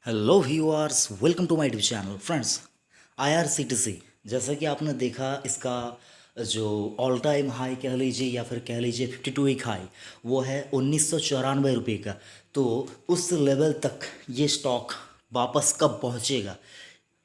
Hello viewers, welcome to my YouTube channel friends. IRCTC, जैसा कि आपने देखा, इसका जो ऑल टाइम हाई कह लीजिए या फिर कह लीजिए 52 वीक हाई, वो है 1994 रुपये का। तो उस लेवल तक ये स्टॉक वापस कब पहुंचेगा,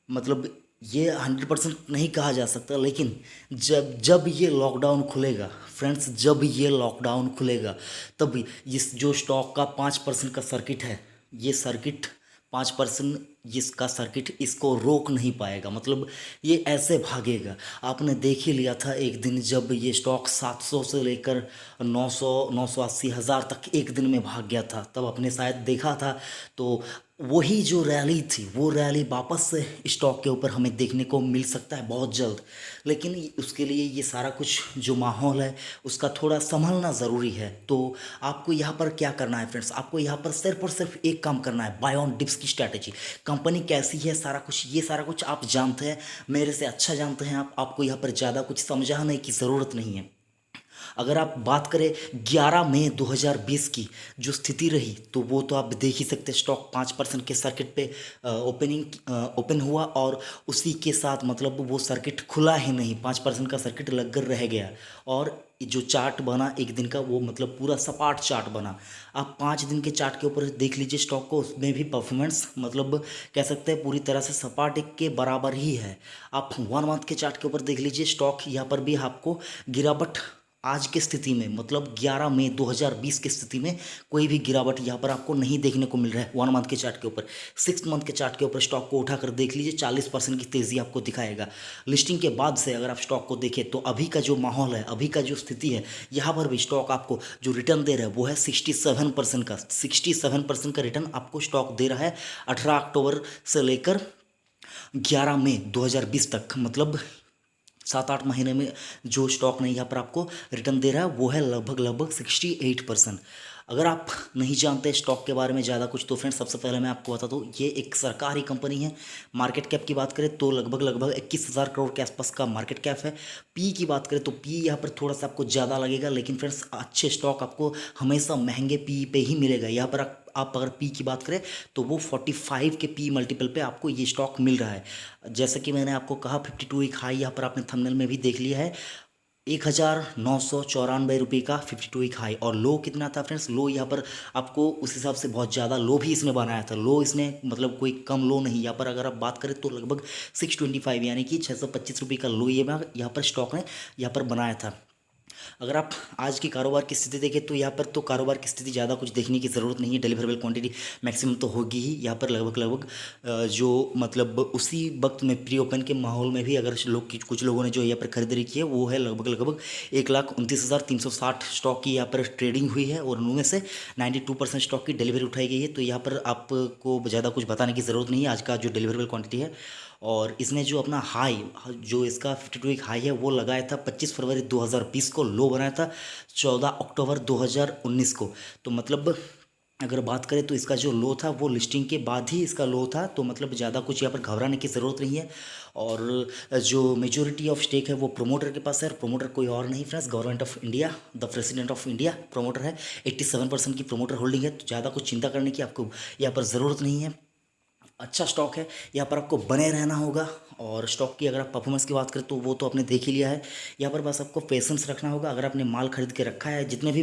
मतलब ये 100% नहीं कहा जा सकता, लेकिन जब जब ये लॉकडाउन खुलेगा फ्रेंड्स, जब ये लॉकडाउन खुलेगा तब इस जो स्टॉक का 5% का सर्किट है, ये सर्किट 5% इसका सर्किट इसको रोक नहीं पाएगा। मतलब ये ऐसे भागेगा। आपने देख ही लिया था एक दिन जब ये स्टॉक 700 से लेकर 900 980 हज़ार तक एक दिन में भाग गया था, तब आपने शायद देखा था। तो वही जो रैली थी, वो रैली वापस से स्टॉक के ऊपर हमें देखने को मिल सकता है बहुत जल्द। लेकिन उसके लिए ये सारा कुछ जो माहौल है उसका थोड़ा संभलना ज़रूरी है। तो आपको यहाँ पर क्या करना है फ्रेंड्स, आपको यहाँ पर सिर्फ और सिर्फ एक काम करना है, बाय ऑन डिप्स की स्ट्रैटेजी। कंपनी कैसी है, सारा कुछ, ये सारा कुछ आप जानते हैं, मेरे से अच्छा जानते हैं आप। आपको यहाँ पर ज़्यादा कुछ समझाने की ज़रूरत नहीं है। अगर आप बात करें 11 मई 2020 की जो स्थिति रही, तो वो तो आप देख ही सकते हैं। स्टॉक 5% के सर्किट पे ओपन हुआ और उसी के साथ मतलब वो सर्किट खुला ही नहीं, 5% का सर्किट लग कर रह गया। और जो चार्ट बना एक दिन का, वो मतलब पूरा सपाट चार्ट बना। आप 5 दिन के चार्ट के ऊपर देख लीजिए स्टॉक को, उसमें भी परफॉर्मेंस मतलब कह सकते हैं पूरी तरह से सपाट एक के बराबर ही है। आप 1 मंथ के चार्ट के ऊपर देख लीजिए स्टॉक, यहाँ पर भी आपको गिरावट आज की स्थिति में, मतलब 11 मई 2020 की स्थिति में कोई भी गिरावट यहाँ पर आपको नहीं देखने को मिल रहा है 1 मंथ के चार्ट के ऊपर। 6 मंथ के चार्ट के ऊपर स्टॉक को उठाकर देख लीजिए, 40% की तेज़ी आपको दिखाएगा। लिस्टिंग के बाद से अगर आप स्टॉक को देखें तो अभी का जो माहौल है, अभी का जो स्थिति है, यहाँ पर भी स्टॉक आपको जो रिटर्न दे रहा है वो है 67% का। 67% का रिटर्न आपको स्टॉक दे रहा है 18 अक्टूबर से लेकर 11 मई 2020 तक। मतलब 7-8 महीने में जो स्टॉक ने यहाँ पर आपको रिटर्न दे रहा है वो है लगभग लगभग 68%। अगर आप नहीं जानते स्टॉक के बारे में ज़्यादा कुछ, तो फ्रेंड्स सबसे पहले मैं आपको बता दूँ, ये एक सरकारी कंपनी है। मार्केट कैप की बात करें तो लगभग लगभग 21,000 करोड़ के आसपास का मार्केट कैप है। पी की बात करें तो पी यहाँ पर थोड़ा सा आपको ज़्यादा लगेगा, लेकिन फ्रेंड्स अच्छे स्टॉक आपको हमेशा महंगे पी पे ही मिलेगा। यहाँ पर आप अगर पी की बात करें तो वो 45 के पी मल्टीपल पे आपको ये स्टॉक मिल रहा है। जैसे कि मैंने आपको कहा 52 वीक हाई यहाँ पर आपने थंबनेल में भी देख लिया है, 1994 रुपये का 52 वीक हाई। और लो कितना था फ्रेंड्स, लो यहाँ पर आपको उस हिसाब से बहुत ज़्यादा लो भी इसने बनाया था। लो इसने मतलब कोई कम लो नहीं, यहाँ पर अगर आप बात करें तो लगभग 625 यानी कि 625 रुपये का लो ये यहाँ पर स्टॉक ने यहाँ पर बनाया था। अगर आप आज की कारोबार की स्थिति देखें तो यहाँ पर तो कारोबार की स्थिति ज़्यादा कुछ देखने की ज़रूरत नहीं है। डिलीवरेबल क्वांटिटी मैक्सिमम तो होगी ही यहाँ पर लगभग लगभग जो मतलब उसी वक्त में प्री ओपन के माहौल में भी अगर कुछ लोगों ने जो यहाँ पर खरीदारी की है वो है लगभग लगभग 1,29,360 स्टॉक की यहाँ पर ट्रेडिंग हुई है, और उनमें से 92% स्टॉक की डिलीवरी उठाई गई है। तो यहाँ पर आपको ज़्यादा कुछ बताने की ज़रूरत नहीं है आज का जो डिलीवरेबल क्वांटिटी है। और इसने जो अपना हाई, जो इसका 52 वीक हाई है वो लगाया था 25 फरवरी 2020 को, लो बनाया था 14 अक्टूबर 2019 को। तो मतलब अगर बात करें तो इसका जो लो था वो लिस्टिंग के बाद ही इसका लो था। तो मतलब ज़्यादा कुछ यहाँ पर घबराने की ज़रूरत नहीं है। और जो मेजोरिटी ऑफ स्टेक है वो प्रोमोटर के पास है, और प्रोमोटर कोई और नहीं friends, government of India, the president of India promoter है। 87% की प्रोमोटर होल्डिंग है। तो ज़्यादा कुछ चिंता करने की आपको यहाँ पर ज़रूरत नहीं है। अच्छा स्टॉक है, यहाँ पर आपको बने रहना होगा। और स्टॉक की अगर आप परफॉर्मेंस की बात करें तो वो तो आपने देख ही लिया है। यहाँ पर बस आपको पेशेंस रखना होगा। अगर आपने माल खरीद के रखा है, जितने भी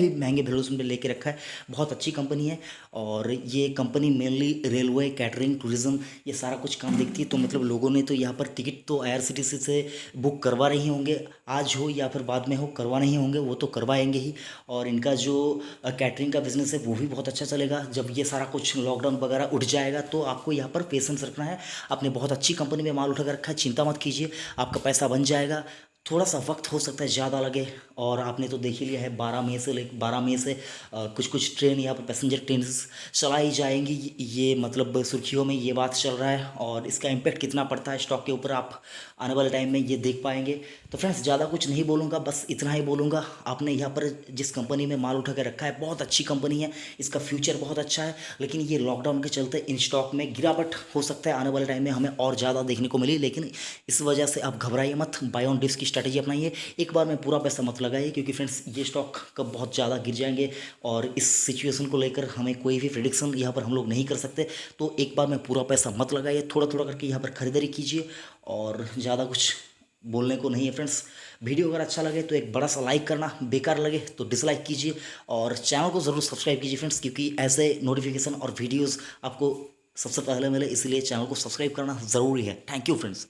महंगे वैल्यूएशन पे लेके रखा है, बहुत अच्छी कंपनी है। और ये company mainly railway, catering, tourism, ये सारा कुछ काम देखती है। तो मतलब लोगों ने तो यहाँ पर टिकट तो आईआरसीटीसी से बुक करवा रहे होंगे, आज हो या फिर बाद में हो, करवा नहीं होंगे, वो तो करवाएंगे ही। और इनका जो कैटरिंग का बिजनेस है वो भी बहुत अच्छा चलेगा। जब ये सारा कुछ लॉकडाउन वगैरह उठ जाएगा तो आपको यहाँ पर पेशेंस रखना है। आपने बहुत अच्छी कंपनी में माल उठा कर रखा है, चिंता मत कीजिए, आपका पैसा बन जाएगा। थोड़ा सा वक्त हो सकता है ज़्यादा लगे। और आपने तो देख ही लिया है 12 मई से कुछ कुछ ट्रेन यहाँ पर पैसेंजर ट्रेन चलाई जाएंगी। ये मतलब सुर्खियों में ये बात चल रहा है, और इसका इम्पैक्ट कितना पड़ता है स्टॉक के ऊपर आप आने वाले टाइम में ये देख पाएंगे। तो फ्रेंड्स ज़्यादा कुछ नहीं बोलूँगा, बस इतना ही बोलूँगा। आपने यहाँ पर जिस कंपनी में माल उठा कर रखा है बहुत अच्छी कंपनी है, इसका फ्यूचर बहुत अच्छा है। लेकिन ये लॉकडाउन के चलते इन स्टॉक में गिरावट हो सकता है आने वाले टाइम में हमें और ज़्यादा देखने को मिली। लेकिन इस वजह से आप घबराइए मत, बाय ऑन डिप्स की स्ट्रैटेजी अपनाइए, एक बार में पूरा पैसा मत लगाइए, क्योंकि फ्रेंड्स ये स्टॉक कब बहुत ज़्यादा गिर जाएंगे और इस सिचुएशन को लेकर हमें कोई भी प्रिडिक्शन यहाँ पर हम लोग नहीं कर सकते। तो एक बार में पूरा पैसा मत लगाइए, थोड़ा थोड़ा करके यहाँ पर खरीदारी कीजिए और ज़्यादा कुछ बोलने को नहीं है फ्रेंड्स। वीडियो अगर अच्छा लगे तो एक बड़ा सा लाइक करना, बेकार लगे तो डिसलाइक कीजिए और चैनल को ज़रूर सब्सक्राइब कीजिए फ्रेंड्स, क्योंकि ऐसे नोटिफिकेशन और वीडियोस आपको सबसे पहले मिले, इसलिए चैनल को सब्सक्राइब करना ज़रूरी है। Thank you friends.